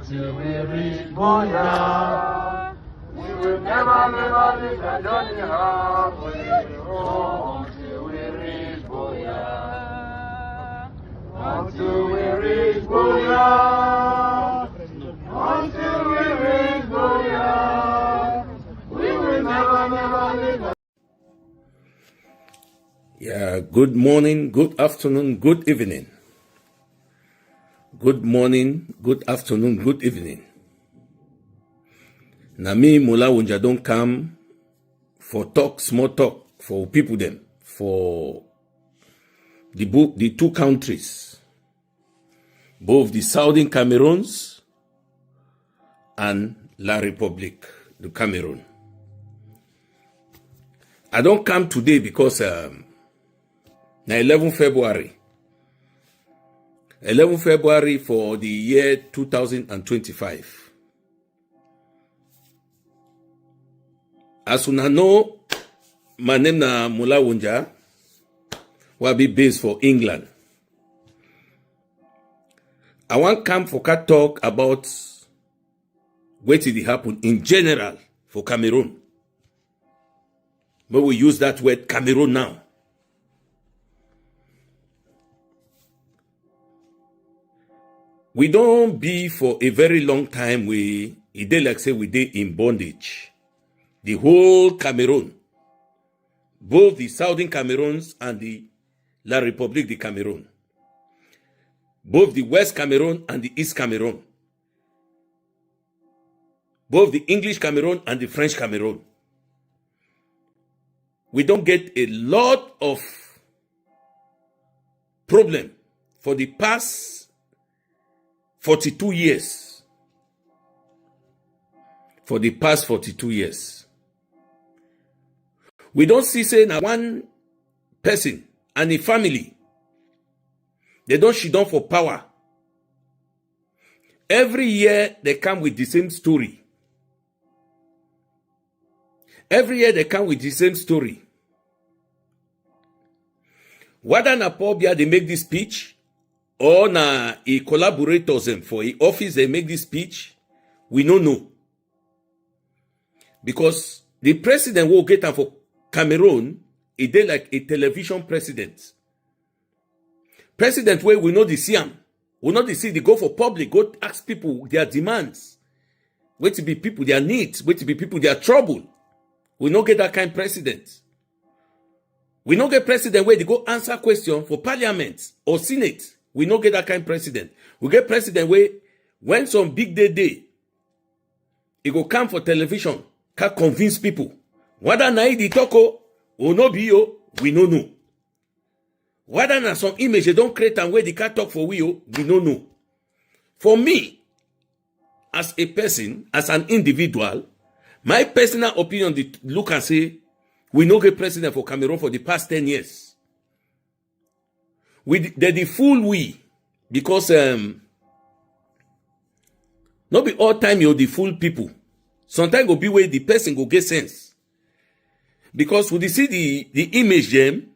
until we reach Boya. We will never, never leave the journey halfway. Oh, until we reach Boya. Until we reach Boya. Until we reach Boya. We will never, never leave the. Yeah, good morning, good afternoon, good evening. Good morning, good afternoon, good evening. Nami Mula Wunja don't come for talk, small talk, for people them, for the two countries, both the Southern Cameroons and La République, the Cameroon. I don't come today because na 11 February. 11 February for the year 2025. As una know, my name na Mula Wunja, will be based for England. I want come for cat talk about what did happen in general for Cameroon. But we use that word Cameroon now. We don't be for a very long time, it like say we dey in bondage. The whole Cameroon, both the Southern Cameroons and the La République de Cameroon, both the West Cameroon and the East Cameroon, both the English Cameroon and the French Cameroon. We don't get a lot of problem for the past 42 years. For the past 42 years. We don't see say na one person and a family. They don't sit down for power. Every year they come with the same story. Every year they come with the same story. Whether na Pobia they make this speech, or na a collaborators for a office they make this speech, we don't know. Because the president will get her for Cameroon, he did like a television president. President where we know the see him. We know the see they go for public, go ask people their demands. Wait to be people their needs, wait to be people their trouble. We don't get that kind of president. We don't get president where they go answer question for parliament or senate. We don't get that kind of president. We get president where when some big day, he go come for television, can convince people. Whether na the talko or no be yo, we no know. Whether na some image they don't create and where they can talk for we no know. For me, as a person, as an individual, my personal opinion, they look and say, we no get president for Cameroon for the past 10 years. They fool we because not be all time you the fool people. Sometimes go be where the person go get sense. Because when they see the image them,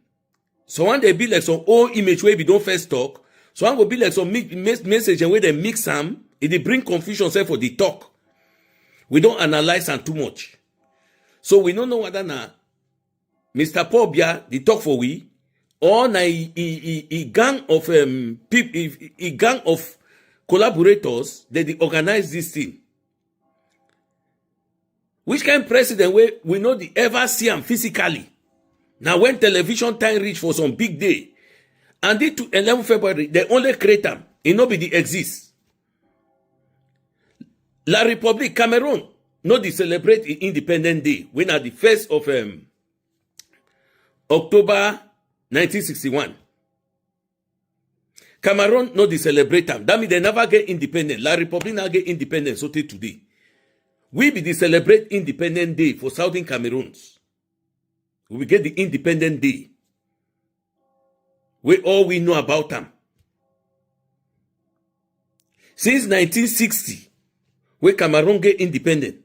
someone they be like some old image where we don't first talk. Someone will be like some message and where they mix them, it bring confusion say for the talk. We don't analyze them too much. So we don't know whether na Mr. Pobia the talk for we. Or na a gang of people, a gang of collaborators that they organize this thing. Which kind of president we know the ever see him physically? Now when television time reach for some big day, and it to 11 February, they only create them. It no be the exist. La République Cameroon no they celebrate Independence Day when at the 1st of October 1961. Cameroon no they celebrate them. That means they never get independent. La République now get independence so today. We be the celebrate Independent Day for Southern Cameroons. We get the Independent Day. We all we know about them. Since 1960, where Cameroon get independent.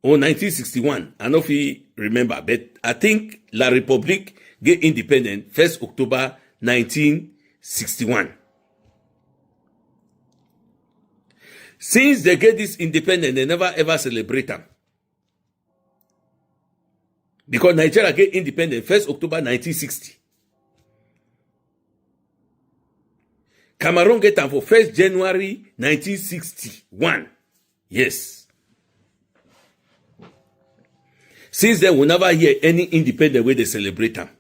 Or 1961, I don't know if you remember, but I think La République get independent 1st October 1961. Since they get this independence, they never ever celebrate them. Because Nigeria get independent 1st October 1960. Cameroon get them for 1st January 1961. Yes. Since then, we never hear any independent way they celebrate them.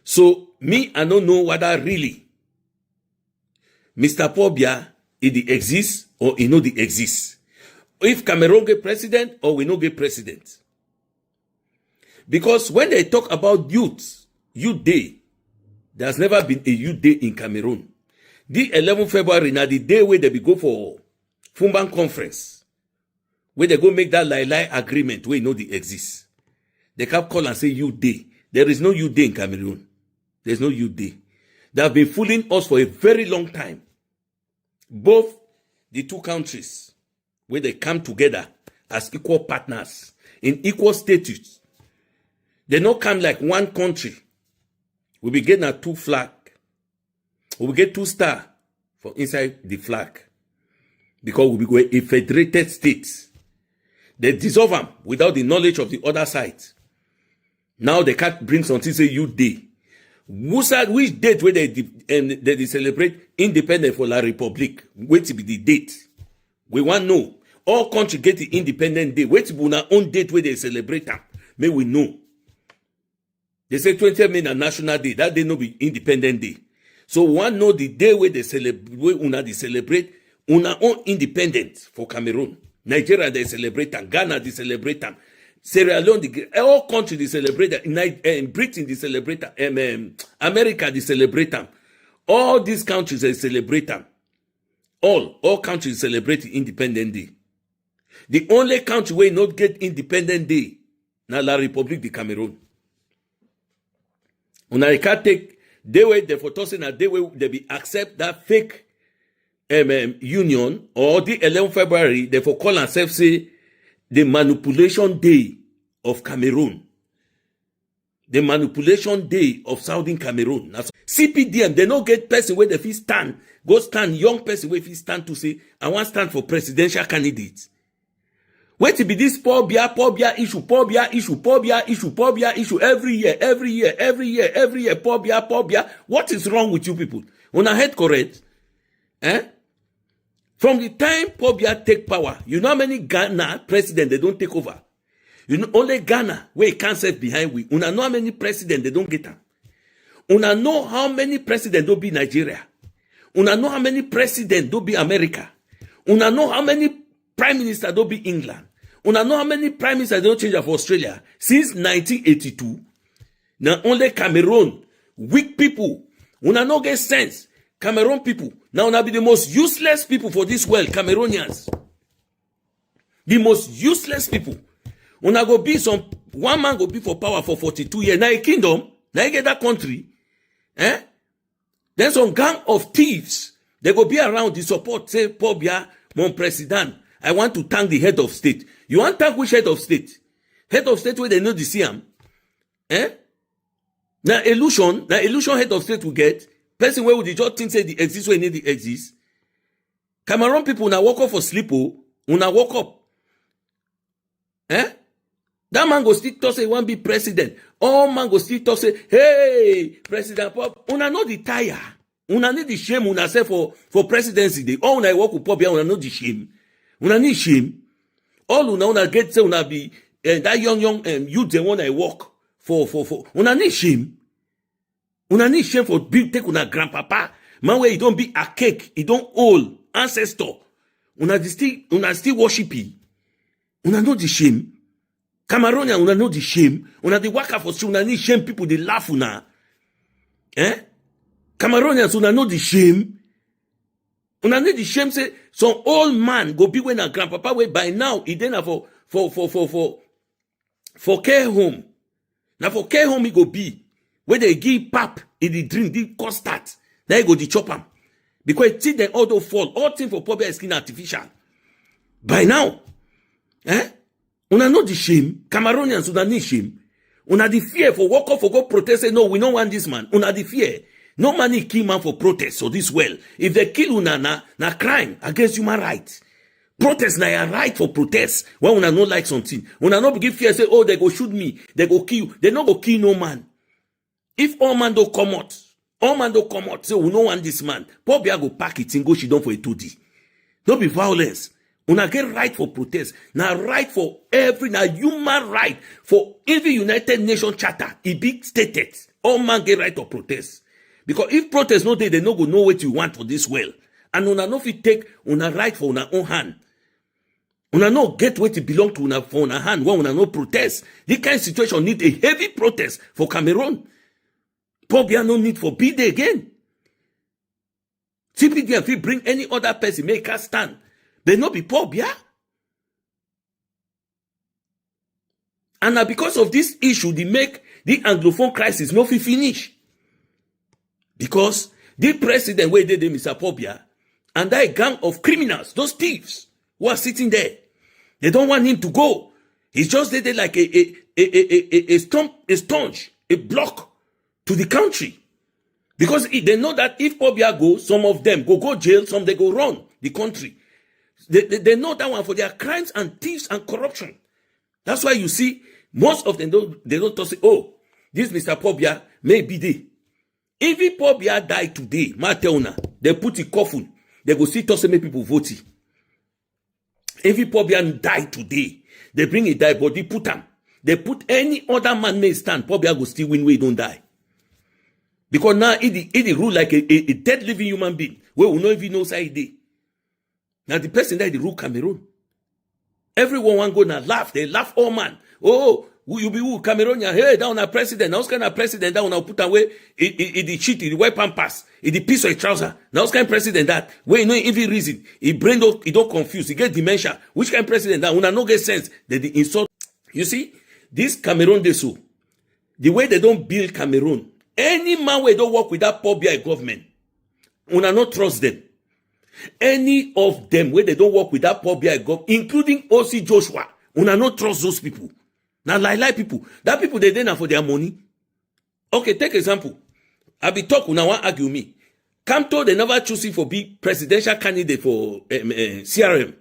So, me, I don't know whether really Mr. Paul Biya, it exists or he no the exists. If Cameroon get president or we no get president. Because when they talk about youth day, there's never been a youth day in Cameroon. The 11th February, now the day where they be go for Fumban conference, where they go make that lie agreement where you know they exist. They can call and say youth day. There is no youth day in Cameroon. There's no youth day. They have been fooling us for a very long time. Both the two countries, where they come together as equal partners, in equal status. They don't come like one country. We be getting a 2 flag. We will get 2 stars for inside the flag. Because we be a federated state. They dissolve them without the knowledge of the other side. Now they can't bring something say youth day. Which date where they celebrate independence for La Republique? Wait to be the date. We want to know. All countries get the independent day. Wait to be our own date where they celebrate them. May we know. They say 20th May na National Day. That day no be independent day. So we want to know the day where they celebrate una own independence for Cameroon. Nigeria they celebrate them. Ghana they celebrate them. Sierra Leone, all countries they celebrate them. Britain they celebrate them. America they celebrate them. All these countries they celebrate them. All countries celebrate the Independent Day. The only country where not get Independent Day na La République de Cameroon. Una can't take they way they for tossing a day way they be accept that fake union or the 11th February they for call themselves say the manipulation day of Cameroon. The manipulation day of Southern Cameroon. Now, CPDM, they don't get person where they feel stand. Go stand, young person where feel stand to say, I want to stand for presidential candidates. Wait to be this poor beer issue every year, poor beer. What is wrong with you people? On a head correct? From the time poor beer take power, you know how many Ghana president they don't take over? You know, only Ghana, where it can't serve behind we. Una know how many presidents they don't get them. Una know how many presidents don't be Nigeria. Una know how many presidents don't be America. Una know how many prime ministers don't be England. Una know how many prime ministers don't change for Australia. Since 1982, now only Cameroon, weak people. Una no get sense. Cameroon people. Now una be the most useless people for this world, Cameroonians. The most useless people. Una go be one man go be for power for 42 years. Now a kingdom, now you get that country. Then some gang of thieves, they go be around the support, say, Paul Biya, mon president, I want to thank the head of state. You want to thank which head of state? Head of state where they know the CM. Now illusion head of state will get. Person where would the just think say the exist where need the exist. Cameroon people now walk up for sleep, una walk up. That man go still talk say he want be president. All man go still talk say, hey, President Pop, una know the tire. Una need the shame una say for presidency day. All una work with Pop, una know the shame. Una need shame. All una get say una be that young youth the one I work for. Una need shame. Una need shame for take una grandpapa. Man where he don't be a cake, he don't old ancestor. Una still worship him. Una know the shame. Cameroonian, una know the shame. Una the worker for una need shame people they laugh una. Cameroonians, una know the shame. Una need the shame say some old man go be when a grandpapa way by now he then for care home. Now for care home he go be where they give pap in the drink the custard. Now he go the chop am. Because it they all fall. All thing for poor skin artificial. By now. Una know the shame. Cameroonians, una need shame. Una the fear for walk up for go protest say no, we don't want this man. Una the fear. No money kill man for protest or this well. If they kill una na crime against human rights. Protest na your right for protest when una no like something. Una no begin fear say, oh, they go shoot me, they go kill you. They no go kill no man. If all man don't come out, say we no want this man. Pobia go pack it and go she done for a 2D. Don't be violence. Una get right for protest. Now right for now human right for every United Nations charter. It be stated. All man get right to protest. Because if protest no day, they no go know what you want for this well. And una no fit take una right for una own hand. Una no get what it belong to una for una hand when una no protest. This kind of situation need a heavy protest for Cameroon. Pobia no need for bid again. CPD if we bring any other person, make us stand. They no be Pobia. And now because of this issue, they make the Anglophone crisis no fit finish. Because the president where they Mr. Pobia and that gang of criminals, those thieves who are sitting there, they don't want him to go. He's just there like a sponge, a block to the country. Because they know that if Pobia goes, some of them go jail, some they go run the country. They know that one for their crimes and thieves and corruption. That's why you see most of them they don't say, oh, this Mr. Pobia may be there. If Pobia die today, Mateona, they put a coffin, they go see to make people vote. If Pobia die today, they bring a die body, put him. They put any other man may stand, Pobia go still win where he don't die. Because now it rule like a dead living human being, where we don't even know say he. Now the person that rule Cameroon. Everyone want go now laugh. They laugh all man. Oh, you be who Cameroon? Hey, down a president. Now kind of president that will put away the cheat, the white pampas, the piece of a trouser. Now kind of president that where you know even reason. He brain don't confuse. He get dementia. Which kind of president that una no get sense? They insult. You see, this Cameroon they so the way they don't build Cameroon. Any man where don't work with that Pobia government, una not trust them. Any of them where they don't work with that Pobia government, including O.C. Joshua, una not trust those people. Now lie people. That people they there for their money. Okay, take example. I be talk una want argue me. Kamto they never choose him for be presidential candidate for CRM.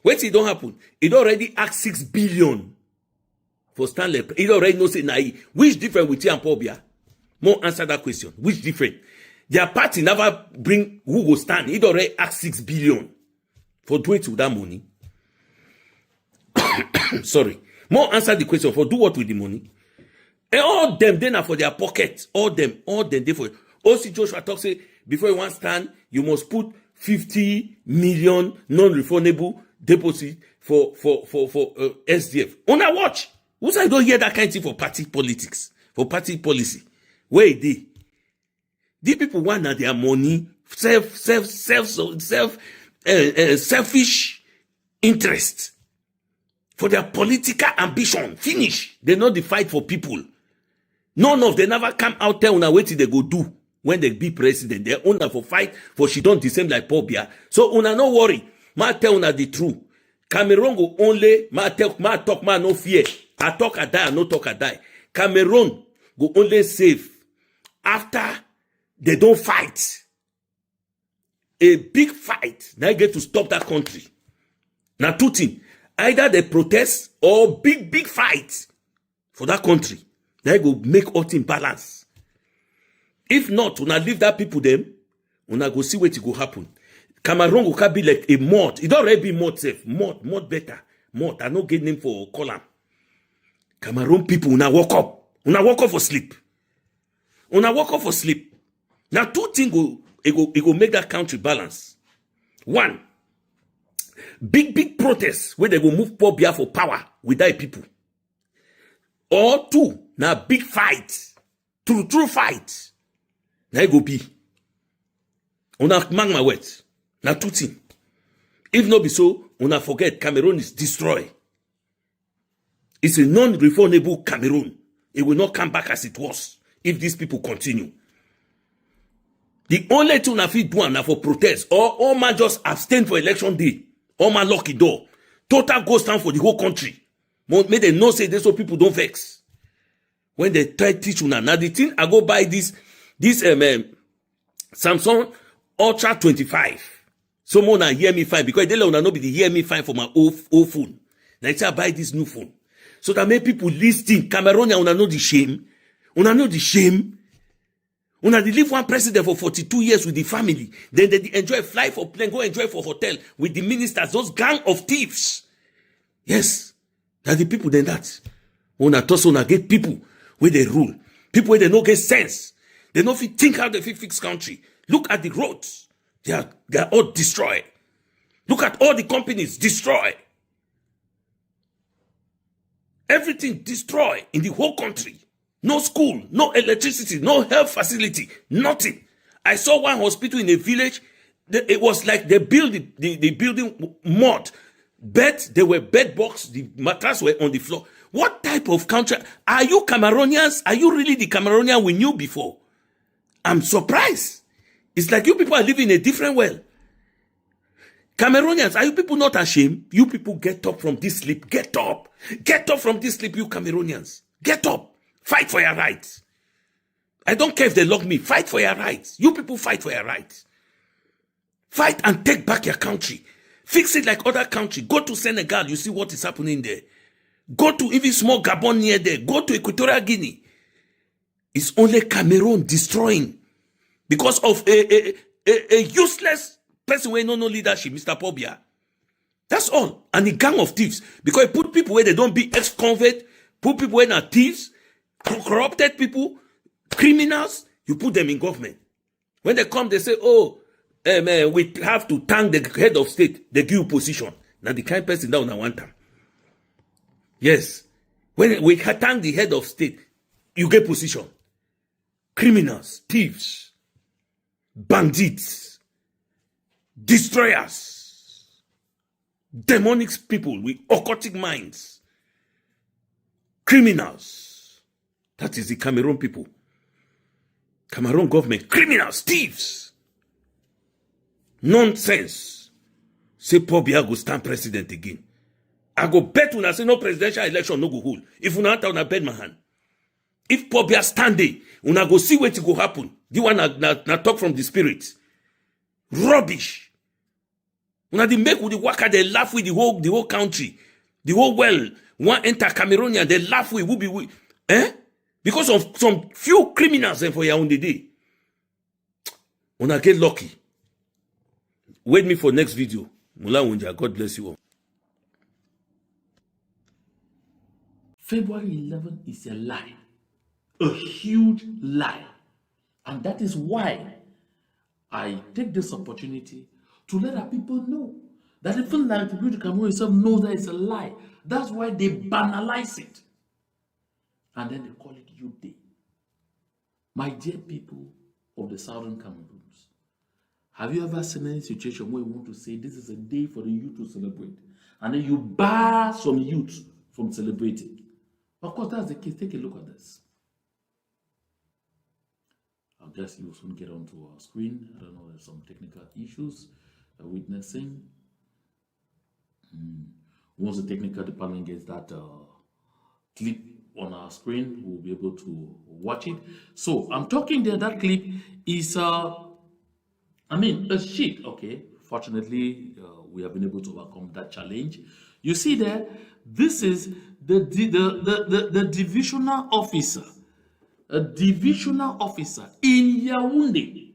Wait till it don't happen. It already asked 6 billion. For Stanley, it already knows it now. Which different with you and Pobia? More answer that question. Which different? Their party never bring who will stand. It already asked 6 billion for do it with that money. Sorry. More answer the question for do what with the money. And all them then are for their pockets. All them they for. O.C. Joshua talk say before you want stand, you must put 50 million non-refundable deposit for SDF. On a watch. Who say don't hear that kind of thing for party politics, for party policy? Where they? These people want their money, selfish interest for their political ambition. Finish. They know the fight for people. None of them never come out there on a way till they go do when they be president. They own for fight for she don't the same like Pobia. So una no worry. Ma tell una the truth. Cameroon go only ma talk no fear. I talk I die, I no talk I die. Cameroon go only save after they don't fight. A big fight. Now get to stop that country. Now two things. Either they protest or big fight for that country. Now go make all things balance. If not, when I leave that people them, when I go see what it go happen. Cameroon go be like a mod. It already be mod safe. Mod better. Mod. I no get name for column. Cameroon people una walk up. Una walk up for sleep. Una walk up for sleep. Now two things go make that country balance. One, big protests where they go move Pobia for power with that people. Or two, now big fight. True fight. Now it go be. Una mark my words. Now two things. If not be so, una forget Cameroon is destroyed. It's a non-refundable Cameroon. It will not come back as it was if these people continue. The only thing I feel do now for protest or all man just abstain for election day. All man lock the door. Total goes down for the whole country. Make they know say this so people don't vex. When they try to teach you now the thing I go buy this This Samsung Ultra 25. Someone na hear me fine because they will not be the hear me fine for my old phone. Now I buy this new phone. So that make people listen. Cameroonian, una know the shame. Una know the shame. Una dey live one president for 42 years with the family. Then they enjoy fly for plane, go enjoy for hotel with the ministers, those gang of thieves. Yes. That the people then that. Una toss una get people where they rule. People where they no get sense. They no fit think how they fit fix country. Look at the roads. They are all destroyed. Look at all the companies destroyed. Everything destroyed in the whole country. No school, no electricity, no health facility, nothing. I saw one hospital in a village. It was like they built the building mud. Beds, there were bed box, the mattress were on the floor. What type of country? Are you Cameroonians? Are you really the Cameroonian we knew before? I'm surprised. It's like you people are living a different world. Cameroonians, are you people not ashamed? You people get up from this sleep. Get up. Get up from this sleep, you Cameroonians. Get up. Fight for your rights. I don't care if they lock me. Fight for your rights. You people fight for your rights. Fight and take back your country. Fix it like other countries. Go to Senegal. You see what is happening there. Go to even small Gabon near there. Go to Equatorial Guinea. It's only Cameroon destroying because of a useless person who no leadership, Mr. Pobia. That's all. And a gang of thieves. Because he put people where they don't be ex-convict, put people where they're thieves, corrupted people, criminals, you put them in government. When they come, they say, oh, we have to thank the head of state. They give you position. Now the kind of person down I want them. Yes. When we thank the head of state, you get position. Criminals, thieves, bandits, destroyers, demonic people with occultic minds, criminals. That is the Cameroon people. Cameroon government, criminals, thieves. Nonsense. Say Paul Biya go stand president again. I go bet when I say no presidential election no go hold. If una enter una bet my hand. If Paul Biya stand there, una go see what go happen. The one na talk from the spirit. Rubbish. Una dey make with the worker, they laugh with the whole country. The whole world. One enter Cameroonian, they laugh with who be we. Because of some few criminals for your own day. Una get lucky. Wait me for next video. Mula Wunja, God bless you all. February 11 is a lie. A huge lie. And that is why I take this opportunity to let our people know that even the Republic of Cameroon itself knows that it's a lie. That's why they banalize it. And then they call it Youth Day. My dear people of the Southern Cameroons, have you ever seen any situation where you want to say this is a day for the youth to celebrate, and then you bar some youth from celebrating? Of course, that's the case. Take a look at this. I guess you will soon get onto our screen. I don't know, there's some technical issues we're witnessing. Once the technical department gets that clip on our screen, we'll be able to watch it. So I'm talking there, that clip is a sheet. Okay, fortunately we have been able to overcome that challenge. You see there, this is the divisional officer, a divisional officer in Yaoundé,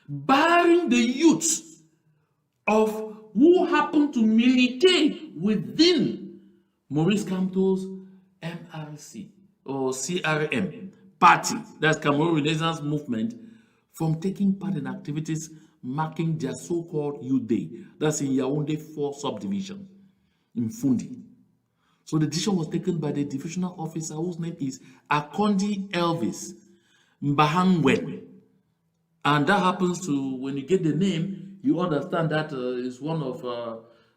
barring the youths of who happen to militate within Maurice Kamto's MRC or CRM party, that's Cameroon Renaissance Movement, from taking part in activities marking their so-called Youth Day. That's in Yaoundé 4 subdivision in Fundi. So the decision was taken by the divisional officer whose name is Akondi Elvis Mbahangwen. And that happens to, when you get the name, you understand that is one of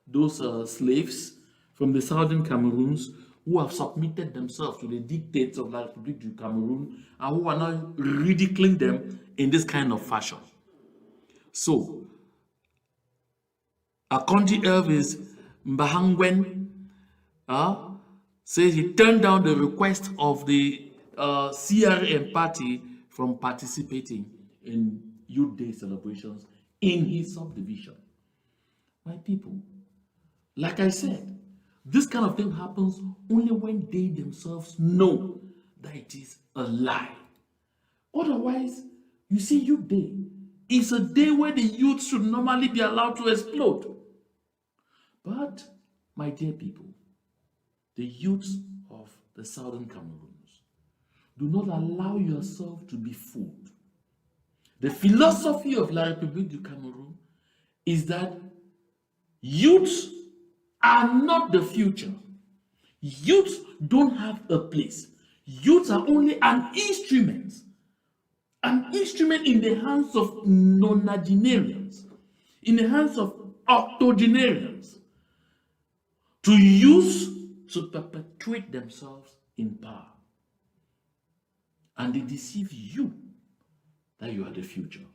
those slaves from the southern Cameroons who have submitted themselves to the dictates of La République du Cameroon and who are now ridiculing them in this kind of fashion. So, Akondi Elvis Mbahangwen says he turned down the request of the CRM party from participating in Youth Day celebrations in his subdivision. My people, like I said, this kind of thing happens only when they themselves know that it is a lie. Otherwise, you see, Youth Day is a day where the youth should normally be allowed to explode. But, my dear people, the youths of the Southern Cameroons, do not allow yourself to be fooled. The philosophy of La République du Cameroun is that youths are not the future. Youths don't have a place. Youths are only an instrument in the hands of nonagenarians, in the hands of octogenarians, to use to perpetuate themselves in power. And they deceive you that you are the future.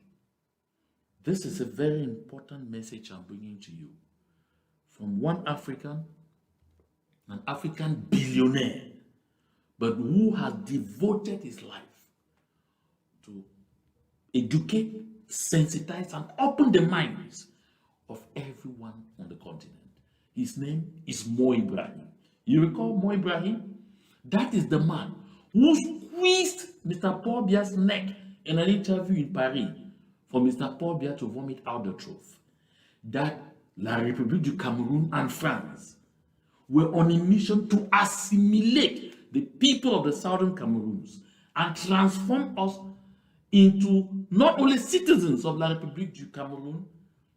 This is a very important message I'm bringing to you from one African, an African billionaire, but who has devoted his life to educate, sensitize, and open the minds of everyone on the continent. His name is Mo Ibrahim. You recall Mo Ibrahim? That is the man who squeezed Mr. Paul Biya's neck in an interview in Paris for Mr. Paul Biya to vomit out the truth that La République du Cameroun and France were on a mission to assimilate the people of the Southern Cameroons and transform us into not only citizens of La République du Cameroun,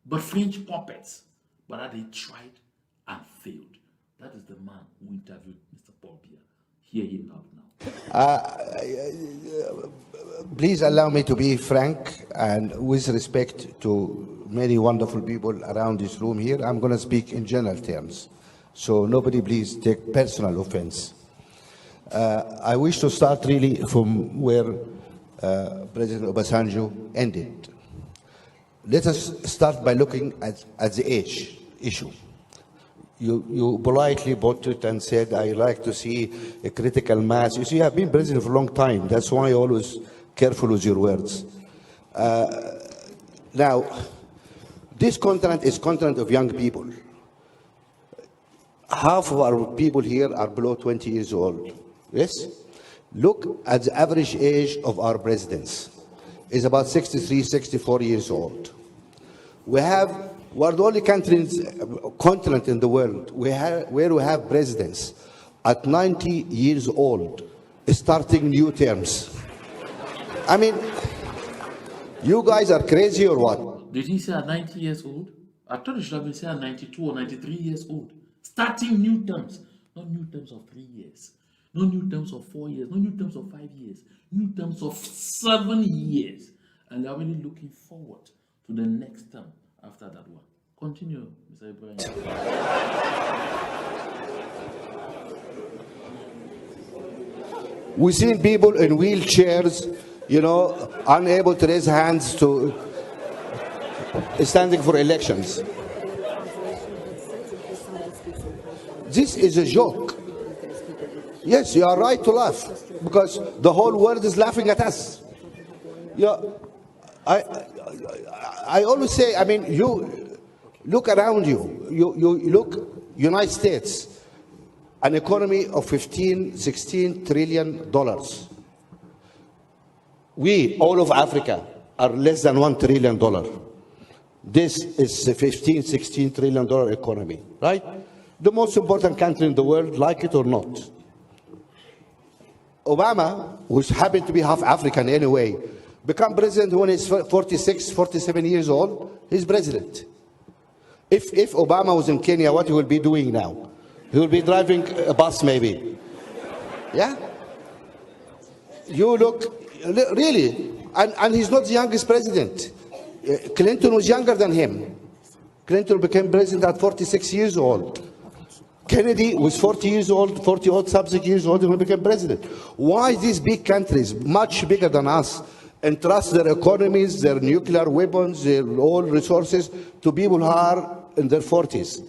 but French puppets. But that they tried and failed. That is the man who interviewed Mr. Paul Biya. Hear him out now. Please allow me to be frank and with respect to many wonderful people around this room here. I'm going to speak in general terms. So nobody please take personal offense. I wish to start really from where President Obasanjo ended. Let us start by looking at the age issue. You politely brought it and said, I like to see a critical mass. You see, I've been president for a long time. That's why I'm always careful with your words. Now, this continent is continent of young people. Half of our people here are below 20 years old. Yes? Look at the average age of our presidents. It's about 63, 64 years old. We're the only continent in the world where we have presidents at 90 years old starting new terms. I mean, you guys are crazy or what? Did he say at 90 years old? I thought he should have been saying at 92 or 93 years old. Starting new terms. Not new terms of 3 years. Not new terms of 4 years. Not new terms of 5 years. New terms of 7 years. And they're really looking forward to the next term after that one. Continue, Mr. Ibrahim. We've seen people in wheelchairs, you know, unable to raise hands to standing for elections. This is a joke. Yes, you are right to laugh because the whole world is laughing at us. You know, I always say, I mean, you look around you. You look, United States, an economy of $16 trillion. We, all of Africa, are less than $1 trillion. This is a $16 trillion economy, right? The most important country in the world, like it or not. Obama, who happened to be half African anyway, become president when he's 46, 47 years old. He's president. If Obama was in Kenya, what he will be doing now? He will be driving a bus, maybe. Yeah? You look, really, and he's not the youngest president. Clinton was younger than him. Clinton became president at 46 years old. Kennedy was 40 years old, 40 odd subsequent years old when he became president. Why these big countries, much bigger than us, entrust their economies, their nuclear weapons, their oil resources to people who are in their 40s?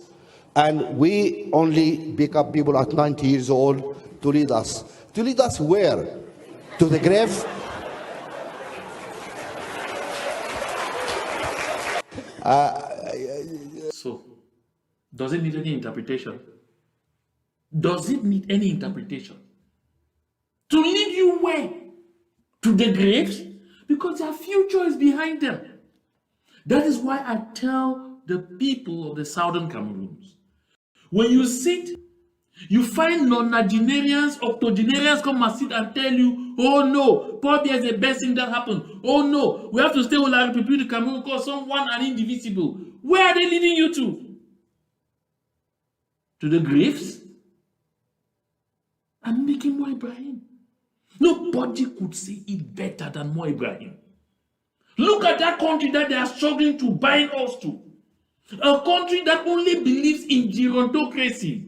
And we only pick up people at 90 years old to lead us. To lead us where? To the grave? So, does it need any interpretation? Does it need any interpretation? To lead you where? To the graves? Because their future is behind them. That is why I tell the people of the southern Cameroons, when you sit, you find nonagenarians, octogenarians come and sit and tell you, oh no, probably is the best thing that happened. Oh no, we have to stay with La République du Cameroun because someone are indivisible. Where are they leading you to? To the graves? I'm making Mo Ibrahim. Nobody could say it better than Mo Ibrahim. Look at that country that they are struggling to bind us to. A country that only believes in gerontocracy.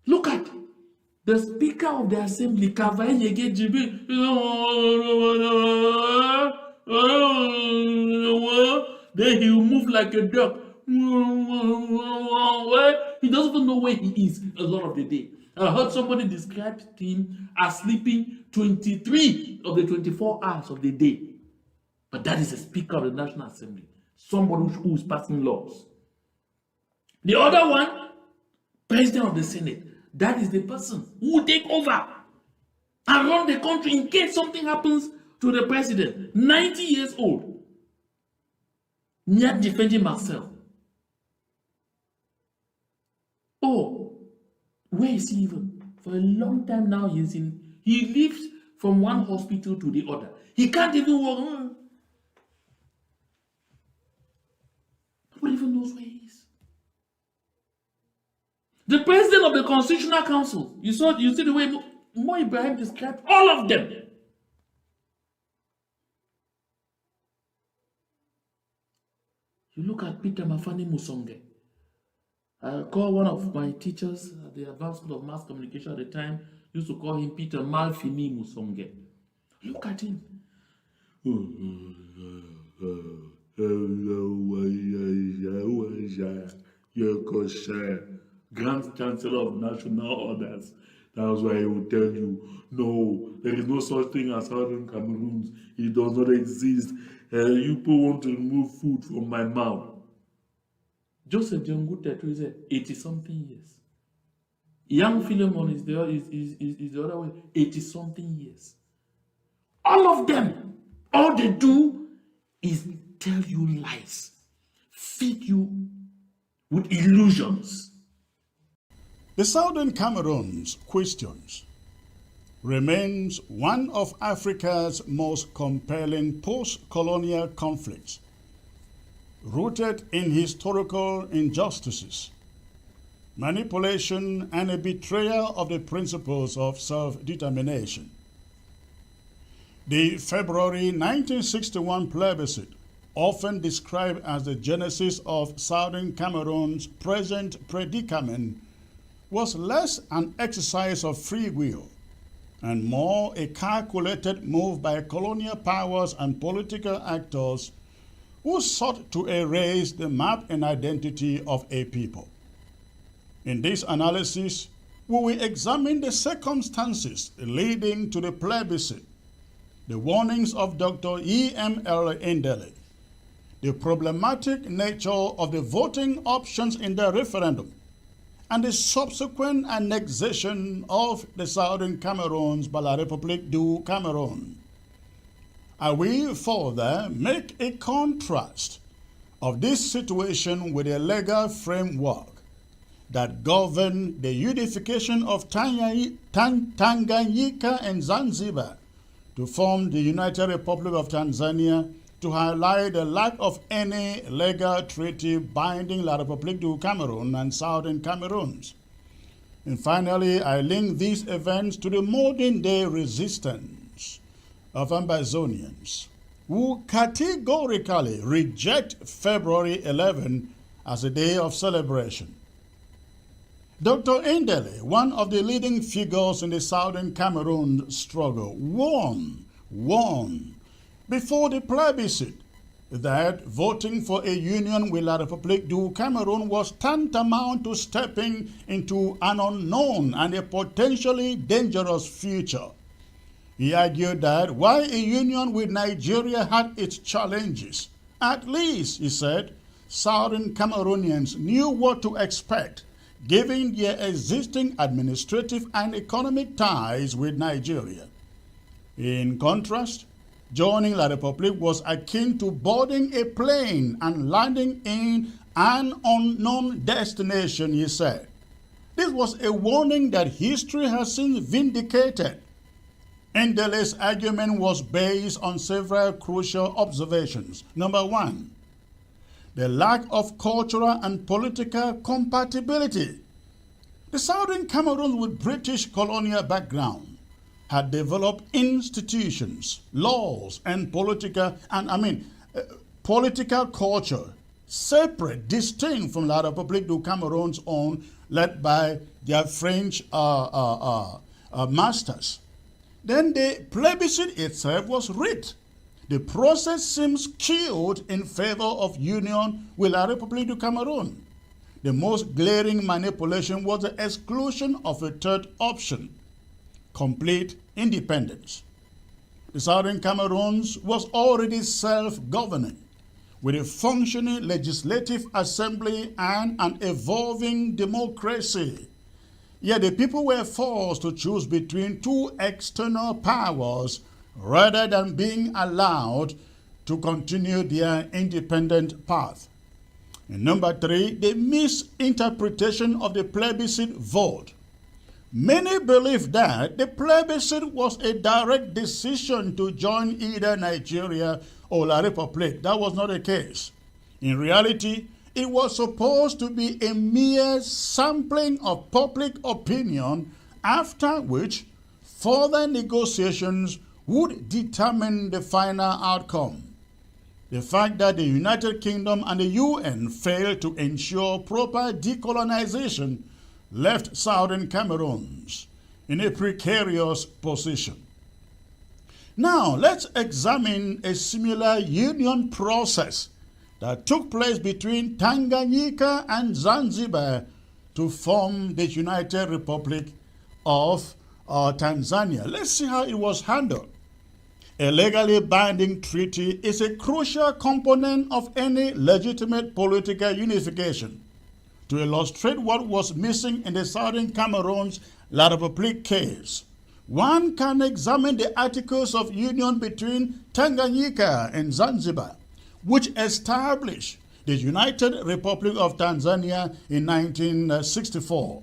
Look at the Speaker of the Assembly, Kavaye Yegejibe. Then he will move like a duck. He doesn't even know where he is a lot of the day. I heard somebody describe him as sleeping 23 of the 24 hours of the day. But that is the Speaker of the National Assembly. Somebody who is passing laws. The other one, President of the Senate. That is the person who will take over and run the country in case something happens to the president. 90 years old. Nyat defending Marcel. Oh, where is he even? For a long time now, he lives from one hospital to the other. He can't even walk. Nobody even knows where he is. The president of the Constitutional Council, you see the way Mo Ibrahim described all of them. You look at Peter Mafani Musonge. I call one of my teachers at the Advanced School of Mass Communication at the time, used to call him Peter Malfini Musonge. Look at him. Grand Chancellor of National Orders. That's why he will tell you, no, there is no such thing as Southern Cameroons. It does not exist. You people want to remove food from my mouth. Joseph Diongu Tetu is 80-something years. Young Philemon is the other way, 80-something years. All of them, all they do is tell you lies, feed you with illusions. The Southern Cameroon's questions remains one of Africa's most compelling post-colonial conflicts, rooted in historical injustices, manipulation, and a betrayal of the principles of self-determination. The February 1961 plebiscite, often described as the genesis of Southern Cameroon's present predicament, was less an exercise of free will and more a calculated move by colonial powers and political actors who sought to erase the map and identity of a people. In this analysis, we will examine the circumstances leading to the plebiscite, the warnings of Dr. E.M.L. Ndele, the problematic nature of the voting options in the referendum, and the subsequent annexation of the Southern Cameroons by La République du Cameroun. I will further make a contrast of this situation with a legal framework that governed the unification of Tanganyika and Zanzibar to form the United Republic of Tanzania, to highlight the lack of any legal treaty binding La République du Cameroun and Southern Cameroons. And finally, I link these events to the modern-day resistance of Ambazonians, who categorically reject February 11 as a day of celebration. Dr. Ndele, one of the leading figures in the Southern Cameroon struggle, warned before the plebiscite that voting for a union with La République du Cameroun was tantamount to stepping into an unknown and a potentially dangerous future. He argued that while a union with Nigeria had its challenges, At least, he said, Southern Cameroonians knew what to expect, given their existing administrative and economic ties with Nigeria. In contrast, joining La République was akin to boarding a plane and landing in an unknown destination, he said. This was a warning that history has since vindicated. Ndele's argument was based on several crucial observations. Number one, the lack of cultural and political compatibility. The Southern Cameroons with British colonial background had developed institutions, laws, and political culture separate, distinct from La République du Cameroon's own, led by their French masters. Then the plebiscite itself was rigged. The process seems skewed in favor of union with La République du Cameroon. The most glaring manipulation was the exclusion of a third option, complete independence. The Southern Cameroons was already self-governing, with a functioning legislative assembly and an evolving democracy. Yet the people were forced to choose between two external powers rather than being allowed to continue their independent path. And number three, the misinterpretation of the plebiscite vote. Many believe that the plebiscite was a direct decision to join either Nigeria or La République. That was not the case. In reality, it was supposed to be a mere sampling of public opinion, after which further negotiations would determine the final outcome. The fact that the United Kingdom and the UN failed to ensure proper decolonization left Southern Cameroons in a precarious position. Now, let's examine a similar union process that took place between Tanganyika and Zanzibar to form the United Republic of Tanzania. Let's see how it was handled. A legally binding treaty is a crucial component of any legitimate political unification. To illustrate what was missing in the Southern Cameroon's La République case, one can examine the Articles of Union between Tanganyika and Zanzibar, which established the United Republic of Tanzania in 1964.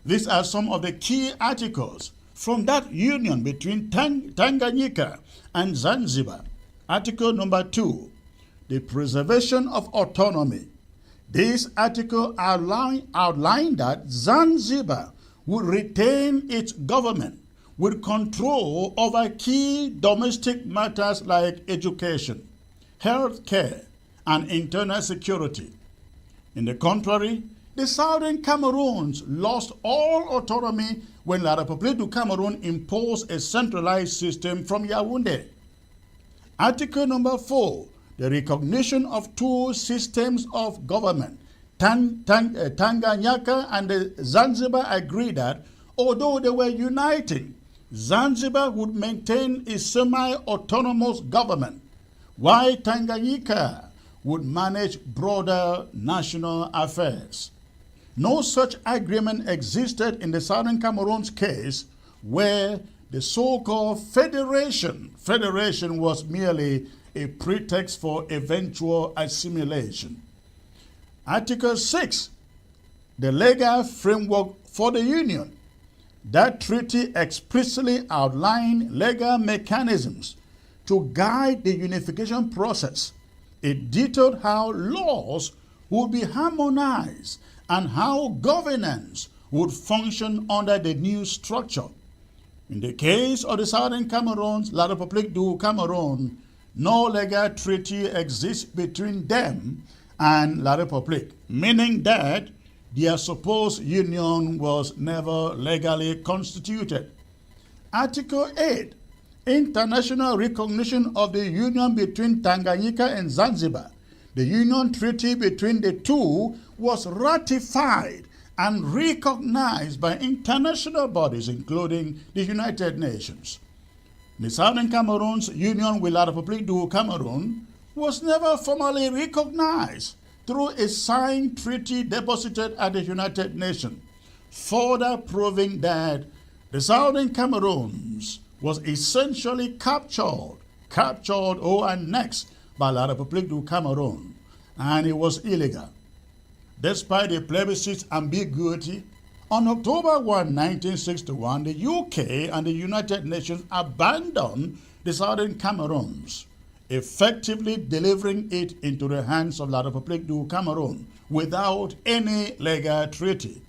These are some of the key articles from that union between Tanganyika and Zanzibar. Article number 2, the preservation of autonomy. This article outlined that Zanzibar would retain its government with control over key domestic matters like education, health care, and internal security. In the contrary, the Southern Cameroons lost all autonomy when La République du Cameroon imposed a centralized system from Yaoundé. Article number 4, the recognition of two systems of government. Tanganyika and Zanzibar agreed that, although they were uniting, Zanzibar would maintain a semi-autonomous government, while Tanganyika would manage broader national affairs. No such agreement existed in the Southern Cameroon's case, where the so-called federation was merely a pretext for eventual assimilation. Article 6, the legal framework for the Union. That treaty explicitly outlined legal mechanisms to guide the unification process. It detailed how laws would be harmonized and how governance would function under the new structure. In the case of the Southern Cameroons, La République du Cameroon, no legal treaty exists between them and La République, meaning that their supposed union was never legally constituted. Article 8, international recognition of the union between Tanganyika and Zanzibar. The union treaty between the two was ratified and recognized by international bodies, including the United Nations. The Southern Cameroon's union with La République du Cameroon was never formally recognized through a signed treaty deposited at the United Nations, further proving that the Southern Cameroons was essentially captured or annexed by La République du Cameroon, and it was illegal. Despite the plebiscite's ambiguity, on October 1, 1961, the UK and the United Nations abandoned the Southern Cameroons, effectively delivering it into the hands of La République du Cameroon without any legal treaty.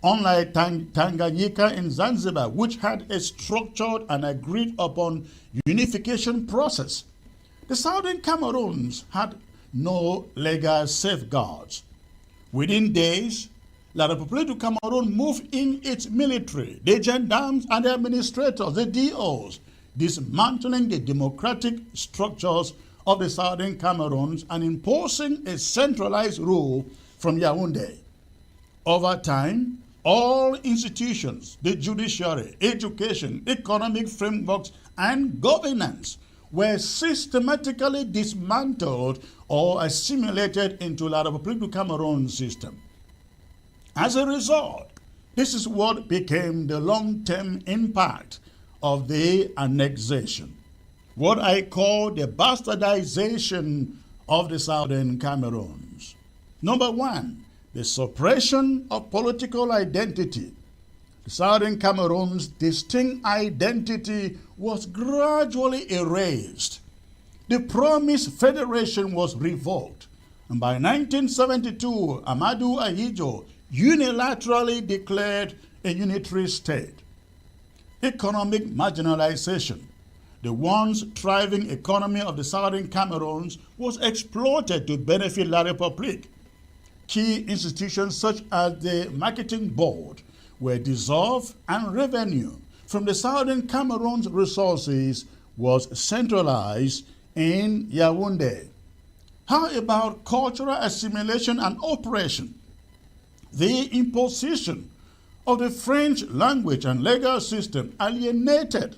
Unlike Tanganyika and Zanzibar, which had a structured and agreed upon unification process, the Southern Cameroons had no legal safeguards. Within days, La République du Cameroon moved in its military, the gendarmes and the administrators, the DOs, dismantling the democratic structures of the Southern Cameroons and imposing a centralized rule from Yaoundé. Over time, all institutions, the judiciary, education, economic frameworks, and governance were systematically dismantled or assimilated into La République du Cameroon system. As a result, this is what became the long-term impact of the annexation, what I call the bastardization of the Southern Cameroons. Number one, the suppression of political identity. The Southern Cameroon's distinct identity was gradually erased. The promised federation was revoked, and by 1972, Amadou Ahidjo unilaterally declared a unitary state. Economic marginalization. The once thriving economy of the Southern Cameroons was exploited to benefit La République. Key institutions such as the Marketing Board were dissolved, and revenue from the Southern Cameroon's resources was centralized in Yaoundé. How about cultural assimilation and oppression? The imposition of the French language and legal system alienated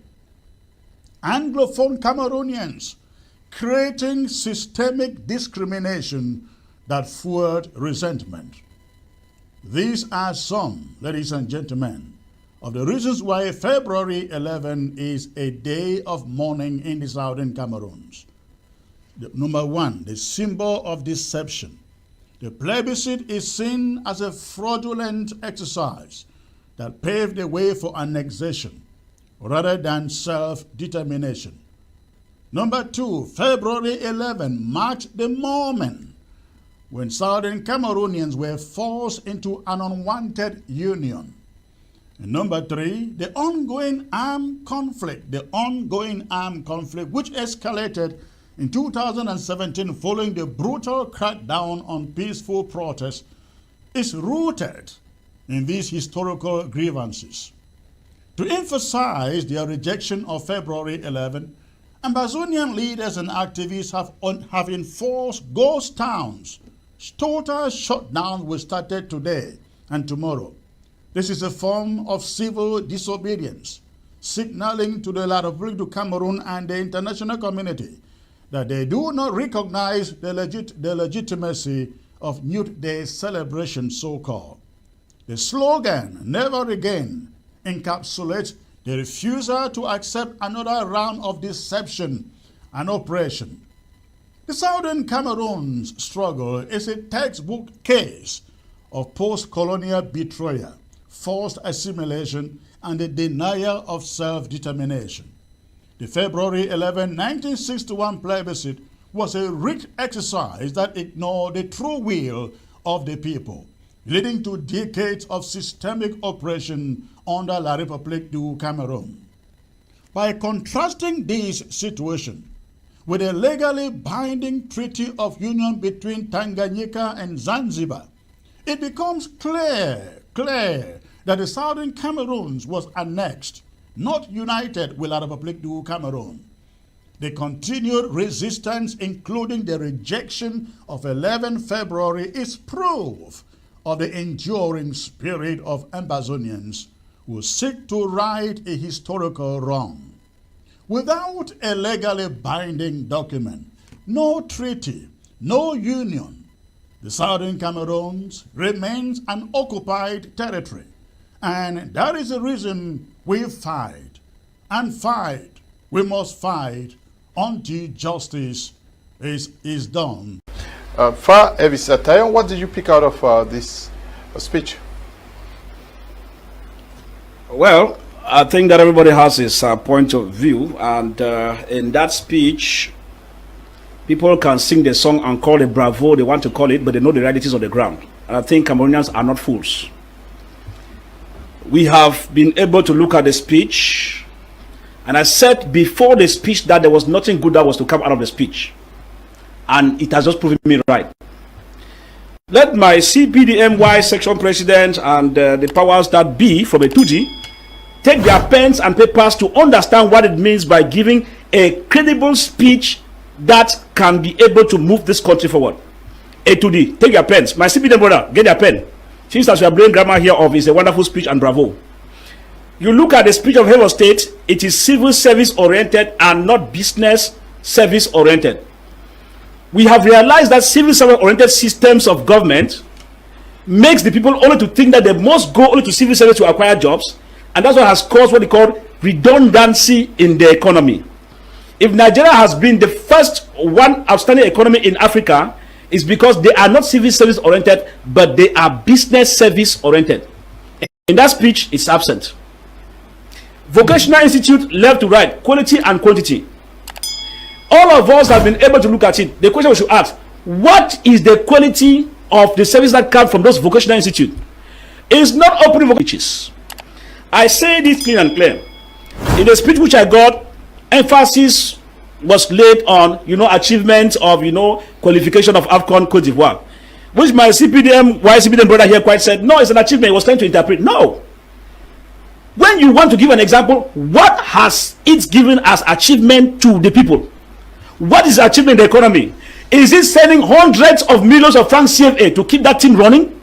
Anglophone Cameroonians, creating systemic discrimination that fueled resentment. These are some, ladies and gentlemen, of the reasons why February 11 is a day of mourning in the Southern Cameroons. Number one, the symbol of deception. The plebiscite is seen as a fraudulent exercise that paved the way for annexation rather than self-determination. Number two, February 11 marked the moment when Southern Cameroonians were forced into an unwanted union. And number three, the ongoing armed conflict, which escalated in 2017 following the brutal crackdown on peaceful protests, is rooted in these historical grievances. To emphasize their rejection of February 11, Ambazonian leaders and activists have enforced ghost towns. Total shutdown will start today and tomorrow. This is a form of civil disobedience, signaling to the La République du Cameroon and the international community that they do not recognize the legitimacy of Youth Day celebration, so-called. The slogan, "Never Again," encapsulates the refusal to accept another round of deception and oppression. The Southern Cameroon's struggle is a textbook case of post-colonial betrayal, forced assimilation, and the denial of self-determination. The February 11, 1961 plebiscite was a rigged exercise that ignored the true will of the people, leading to decades of systemic oppression under La République du Cameroon. By contrasting this situation with a legally binding treaty of union between Tanganyika and Zanzibar, it becomes clear that the Southern Cameroons was annexed, not united with La République du Cameroon. The continued resistance, including the rejection of 11 February, is proof of the enduring spirit of Ambazonians who seek to right a historical wrong. Without a legally binding document, no treaty, no union. The Southern Cameroons remains an occupied territory, and that is the reason we fight and fight. We must fight until justice is done. Fa Evis Tayon, what did you pick out of this speech? Well, I think that everybody has his point of view, and in that speech, people can sing the song and call it bravo they want to call it, but they know the realities of the ground. And I think Cameroonians are not fools. We have been able to look at the speech, and I said before the speech that there was nothing good that was to come out of the speech, and it has just proven me right. Let my CPDMY section president and the powers that be from a 2G take their pens and papers to understand what it means by giving a credible speech that can be able to move this country forward. A to D, take your pens. My CPDM brother, get your pen. Since as we are blowing grammar here of, is a wonderful speech and bravo. You look at the speech of head of state, it is civil service oriented and not business service oriented. We have realized that civil service oriented systems of government makes the people only to think that they must go only to civil service to acquire jobs, and that's what has caused what they call redundancy in the economy. If Nigeria has been the first one outstanding economy in Africa, it's because they are not civil service oriented, but they are business service oriented. In that speech, it's absent. Vocational institute, left to right, quality and quantity. All of us have been able to look at it. The question we should ask, what is the quality of the service that comes from those vocational institute? It's not opening vocations. I say this clean and clear. In the speech which I got, emphasis was laid on, achievement of, qualification of AFCON Côte d'Ivoire, which my CPDM brother here quite said, no, it's an achievement. He was trying to interpret. No. When you want to give an example, what has it given as achievement to the people? What is achievement in the economy? Is it sending hundreds of millions of francs CFA to keep that team running?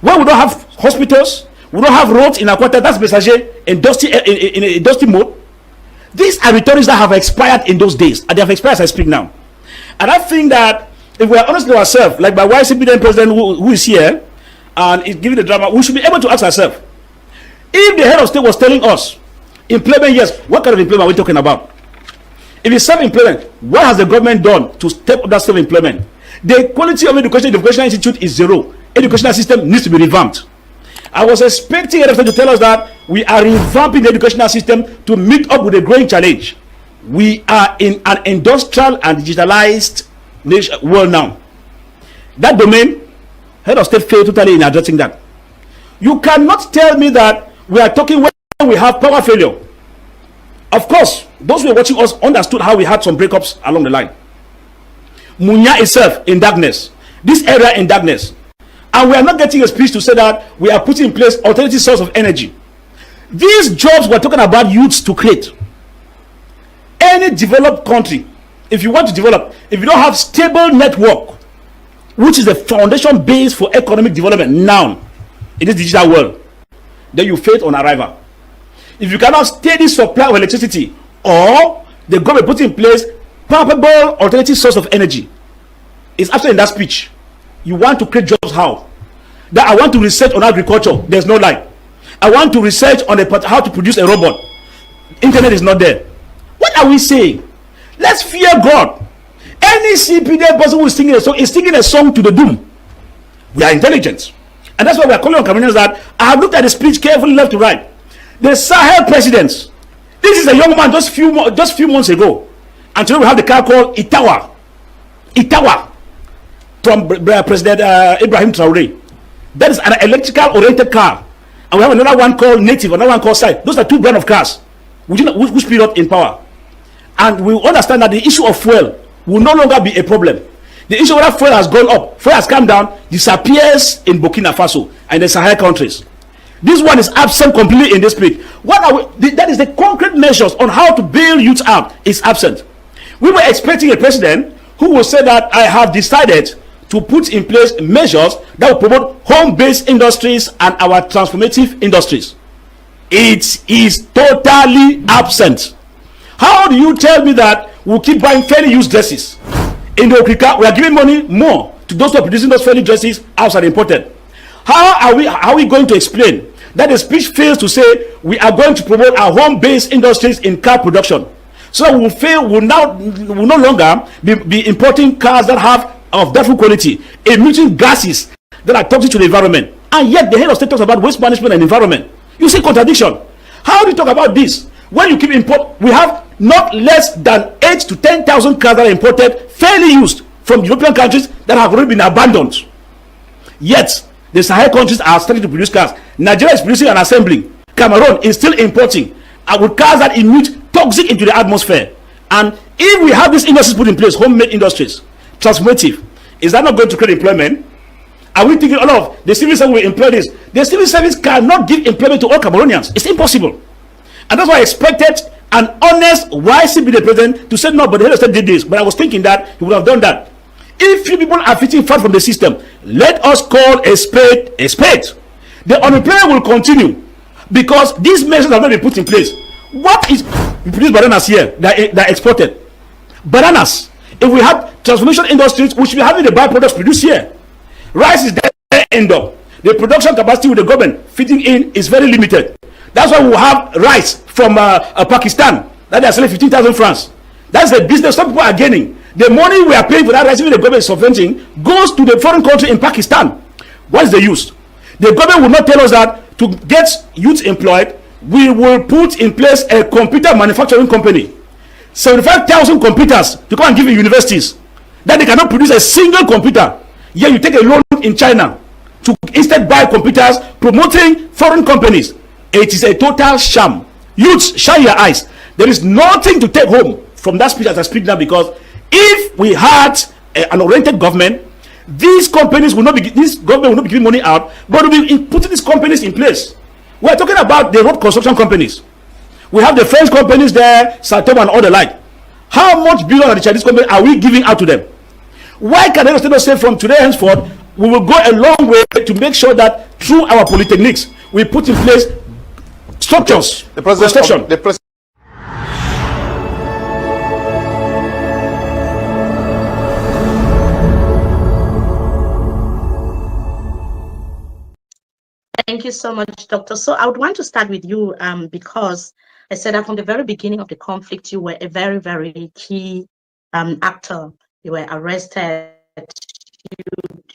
When we don't have hospitals, we don't have roads in Aquata, that's Messager, in a dusty mode. These are rhetorics that have expired in those days, and they have expired as I speak now. And I think that if we are honest with ourselves, like my YCPDM president who is here and is giving the drama, we should be able to ask ourselves, if the head of state was telling us, employment, yes, what kind of employment are we talking about? If it's self-employment, what has the government done to step up that self-employment? The quality of education in the Vocational Institute is zero. Educational system needs to be revamped. I was expecting head of state to tell us that we are revamping the educational system to meet up with a growing challenge. We are in an industrial and digitalized world now. That domain, head of state failed totally in addressing that. You cannot tell me that we are talking when we have power failure. Of course, those who were watching us understood how we had some breakups along the line. Munya itself in darkness. This area in darkness. And we are not getting a speech to say that we are putting in place alternative source of energy. These jobs we're talking about youths to create. Any developed country, if you want to develop, if you don't have stable network, which is the foundation base for economic development now in this digital world, then you fail on arrival. If you cannot steady supply of electricity, or the government put in place palpable alternative source of energy, it's actually in that speech. You want to create jobs how? That I want to research on agriculture, there's no light. I want to research on how to produce a robot. Internet is not there. What are we saying? Let's fear God. Any CPD person who is singing a song is singing a song to the doom. We are intelligent. And that's why we are calling on Cameroonians that I have looked at the speech carefully left to right. The Sahel presidents. This is a young man just few months ago. And today we have the car called Itawa. Itawa. From President Ibrahim Traoré. That is an electrical oriented car. And we have another one called Native, another one called Side. Those are two brands of cars which period in power. And we understand that the issue of fuel will no longer be a problem. The issue of that fuel has gone up, fuel has come down, disappears in Burkina Faso and the Sahel countries. This one is absent completely in this speech. What are we, that is the concrete measures on how to bail youth out is absent. We were expecting a president who will say that I have decided to put in place measures that will promote home-based industries and our transformative industries. It is totally absent. How do you tell me that we'll keep buying fairly used dresses? In the Okrika, we are giving money more to those who are producing those failing dresses outside imported. How are we going to explain that the speech fails to say we are going to promote our home-based industries in car production? So we'll no longer be importing cars that have of doubtful quality, emitting gases that are toxic to the environment. And yet the head of state talks about waste management and environment. You see contradiction. How do you talk about this when you keep import? We have not less than 8 to 10,000 cars that are imported, fairly used from European countries that have already been abandoned. Yet the Sahel countries are starting to produce cars. Nigeria is producing and assembling. Cameroon is still importing with cars that emit toxic into the atmosphere. And if we have these industries put in place, homemade industries, transformative, is that not going to create employment? Are we thinking all of the civil service will employ this? The civil service cannot give employment to all Cameroonians. It's impossible. And that's why I expected an honest, wise CBD president to say no, but the head of state did this. But I was thinking that he would have done that. If you people are fitting fat from the system, let us call a spade a spade. The unemployment will continue because these measures have not been put in place. What is we produce bananas here that are exported? Bananas. If we have transformation industries, we should be having the byproducts produced here. Rice is there end up. The production capacity with the government fitting in is very limited. That's why we will have rice from Pakistan that they are selling 15,000 francs. That's the business some people are gaining. The money we are paying for that rice, even the government is subventing, goes to the foreign country in Pakistan. What is the use? The government will not tell us that to get youth employed, we will put in place a computer manufacturing company. 75,000 computers to come and give in universities. That they cannot produce a single computer. Yet you take a loan in China to instead buy computers promoting foreign companies. It is a total sham. Youths, shine your eyes. There is nothing to take home from that speech as I speak now, because if we had an oriented government, these companies will not be, this government will not be giving money out, but will be putting these companies in place. We are talking about the road construction companies. We have the French companies there, Satom and all the like. How much billion of the Chinese companies are we giving out to them? Why can they not say from today henceforth, we will go a long way to make sure that through our polytechnics, we put in place structures, the president. Thank you so much, Doctor. So I would want to start with you because I said that from the very beginning of the conflict, you were a very, very key actor. You were arrested.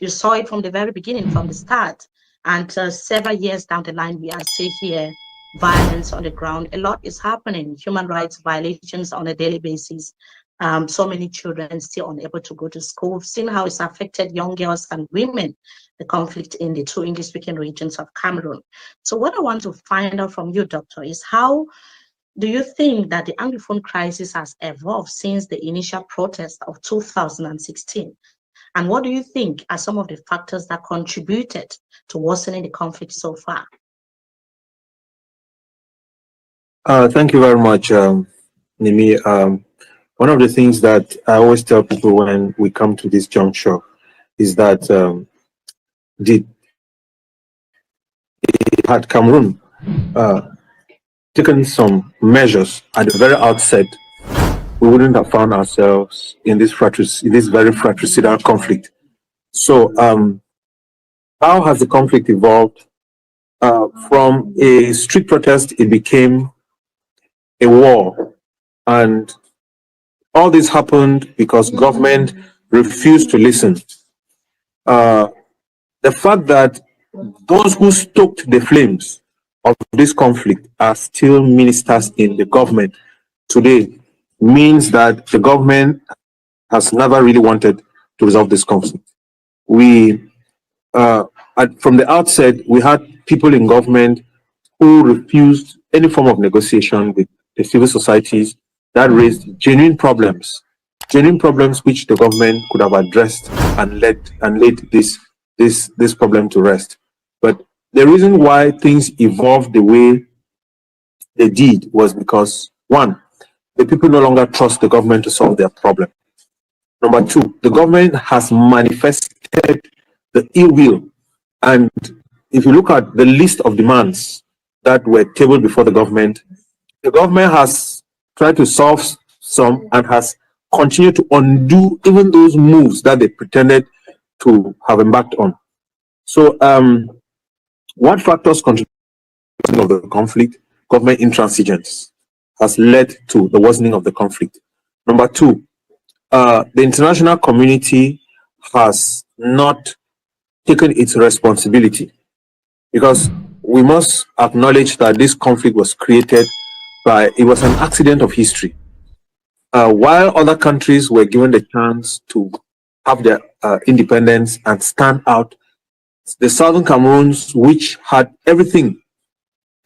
You saw it from the very beginning, from the start. And several years down the line, we are still here. Violence on the ground. A lot is happening. Human rights violations on a daily basis. So many children still unable to go to school. We've seen how it's affected young girls and women, the conflict in the 2 English-speaking regions of Cameroon. So what I want to find out from you, Doctor, is how do you think that the Anglophone crisis has evolved since the initial protest of 2016? And what do you think are some of the factors that contributed to worsening the conflict so far? Thank you very much, Nimi. One of the things that I always tell people when we come to this juncture is that had Cameroon taken some measures at the very outset, we wouldn't have found ourselves in this very fratricidal conflict. So, how has the conflict evolved? From a street protest, it became a war, and all this happened because government refused to listen. The fact that those who stoked the flames of this conflict are still ministers in the government today means that the government has never really wanted to resolve this conflict. From the outset, we had people in government who refused any form of negotiation with the civil societies that raised genuine problems which the government could have addressed and laid this problem to rest. But the reason why things evolved the way they did was because, one, the people no longer trust the government to solve their problem. Number two, the government has manifested the ill will. And if you look at the list of demands that were tabled before the government has tried to solve some and has continue to undo even those moves that they pretended to have embarked on. So, what factors contribute to the conflict? Government intransigence has led to the worsening of the conflict. Number two, the international community has not taken its responsibility, because we must acknowledge that this conflict was created by, it was an accident of history. While other countries were given the chance to have their independence and stand out, the Southern Cameroons, which had everything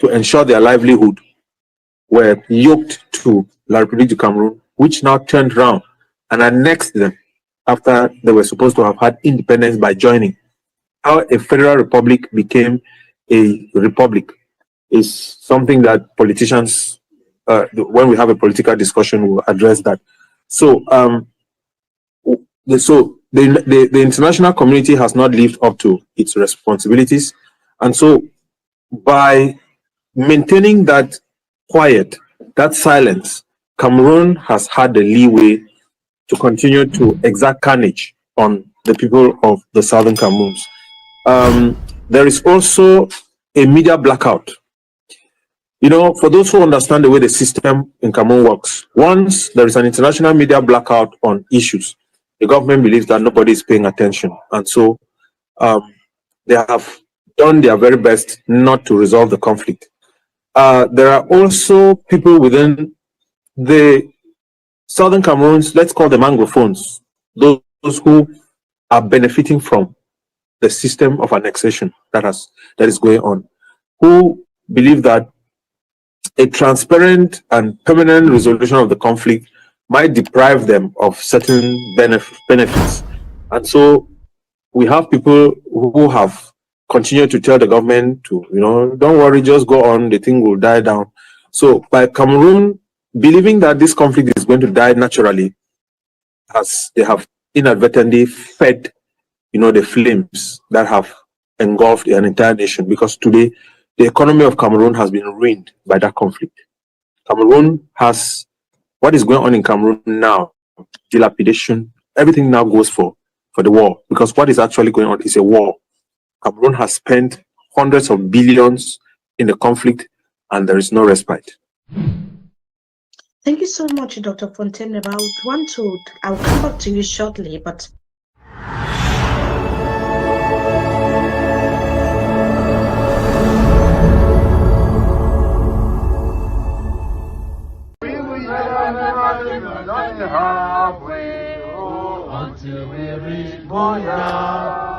to ensure their livelihood, were yoked to La République du Cameroon, which now turned around and annexed them after they were supposed to have had independence by joining. How a federal republic became a republic is something that politicians, when we have a political discussion, will address that. So, the international community has not lived up to its responsibilities, and so by maintaining that quiet, that silence, Cameroon has had the leeway to continue to exact carnage on the people of the Southern Cameroons. There is also a media blackout. You know, for those who understand the way the system in Cameroon works, once there is an international media blackout on issues, the government believes that nobody is paying attention. And so they have done their very best not to resolve the conflict. There are also people within the Southern Cameroons, let's call them Anglophones, those who are benefiting from the system of annexation that is going on, who believe that a transparent and permanent resolution of the conflict might deprive them of certain benefits. And so we have people who have continued to tell the government to, you know, don't worry, just go on, the thing will die down. So by Cameroon believing that this conflict is going to die naturally, as they have inadvertently fed, you know, the flames that have engulfed an entire nation, because today the economy of Cameroon has been ruined by that conflict. Cameroon has, what is going on in Cameroon now, dilapidation, everything now goes for the war, because what is actually going on is a war. Cameroon has spent hundreds of billions in the conflict and there is no respite. Thank you so much, Dr. Fontaine. I'll come back to you shortly, but We will never leave the halfway, until we reach Boya.